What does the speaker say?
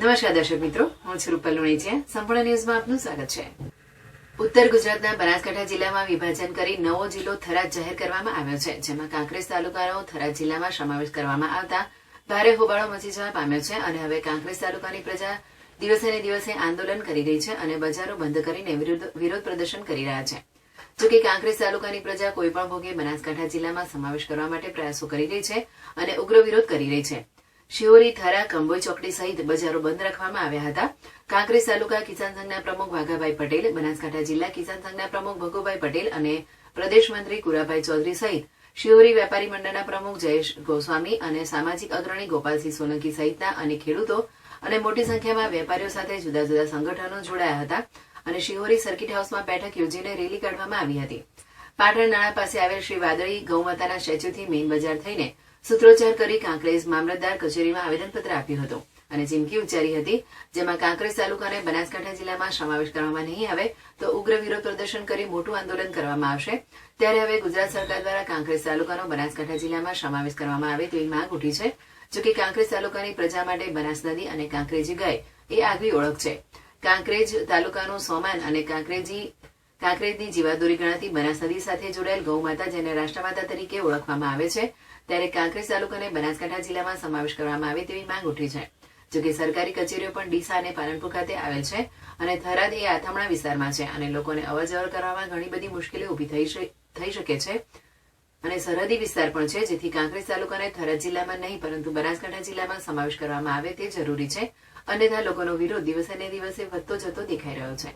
નમસ્કાર દર્શક મિત્રો, હું છું રૂપલ લુણીચિયા. સંપૂર્ણ ન્યૂઝમાં આપનું સ્વાગત છે. ઉત્તર ગુજરાતના બનાસકાંઠા જિલ્લામાં વિભાજન કરી નવો જિલ્લો થરાદ જાહેર કરવામાં આવ્યો છે, જેમાં કાંકરેજ તાલુકાનો થરાદ જિલ્લામાં સમાવેશ કરવામાં આવતા ભારે હોબાળો મચી જવા પામ્યો છે અને હવે કાંકરેજ તાલુકાની પ્રજા દિવસે ને દિવસે આંદોલન કરી રહી છે અને બજારો બંધ કરીને વિરોધ પ્રદર્શન કરી રહ્યા છે. જોકે કાંકરેજ તાલુકાની પ્રજા કોઈપણ ભોગે બનાસકાંઠા જિલ્લામાં સમાવેશ કરવા માટે પ્રયાસો કરી રહી છે અને ઉગ્ર વિરોધ કરી રહી છે. શિહોરી, થરા, કંબોઈ ચોકડી સહિત બજારો બંધ રાખવામાં આવ્યા હતા. કાંકરેજ તાલુકા કિસાન સંઘના પ્રમુખ વાઘાભાઈ પટેલ, બનાસકાંઠા જિલ્લા કિસાન સંઘના પ્રમુખ ભગુભાઈ પટેલ અને પ્રદેશ મંત્રી કુરાભાઈ ચૌધરી સહિત શિહોરી વેપારી મંડળના પ્રમુખ જયેશ ગોસ્વામી અને સામાજિક અગ્રણી ગોપાલસિંહ સોલંકી સહિતના અને ખેડૂતો અને મોટી સંખ્યામાં વેપારીઓ સાથે જુદા જુદા સંગઠનો જોડાયા હતા અને શિહોરી સર્કિટ હાઉસમાં બેઠક યોજીને રેલી કાઢવામાં આવી હતી. પાટણ નાણા પાસે આવેલ શ્રી વાદળી ગૌમાતાના સ્ટેચ્યુથી મેઇન બજાર થઈને સૂત્રોચ્ચાર કરી કાંકરેજ મામલતદાર કચેરીમાં આવેદનપત્ર આપ્યું હતું અને ચીમકી ઉચ્ચારી હતી, જેમાં કાંકરેજ તાલુકાને બનાસકાંઠા જિલ્લામાં સમાવેશ કરવામાં નહીં આવે તો ઉગ્ર વિરોધ પ્રદર્શન કરી મોટું આંદોલન કરવામાં આવશે. ત્યારે હવે ગુજરાત સરકાર દ્વારા કાંકરેજ તાલુકાનો બનાસકાંઠા જિલ્લામાં સમાવેશ કરવામાં આવે તેવી માંગ ઉઠી છે. જોકે કાંકરેજ તાલુકાની પ્રજા માટે બનાસ નદી અને કાંકરેજી ગાય એ આગવી ઓળખ છે. કાંકરેજ તાલુકાનું સોમાન અને કાંકરેજની જીવાદોરી ગણાતી બનાસ નદી સાથે જોડાયેલ ગૌમાતા, જેને રાષ્ટ્રમાતા તરીકે ઓળખવામાં આવે છે, ત્યારે કાંકરેજ તાલુકાને બનાસકાંઠા જિલ્લામાં સમાવેશ કરવામાં આવે તેવી માંગ ઉઠી છે. જોકે સરકારી કચેરીઓ પણ ડીસા અને પાલનપુર ખાતે આવેલ છે અને થરાદ એ આથમણા વિસ્તારમાં છે અને લોકોને અવરજવર કરવામાં ઘણી બધી મુશ્કેલીઓ ઊભી થઈ શકે છે અને સરહદી વિસ્તાર પણ છે, જેથી કાંકરેજ તાલુકાને થરાદ જિલ્લામાં નહીં પરંતુ બનાસકાંઠા જિલ્લામાં સમાવેશ કરવામાં આવે તે જરૂરી છે. અન્યથા લોકોનો વિરોધ દિવસે ને દિવસે વધતો જતો દેખાઈ રહ્યો છે.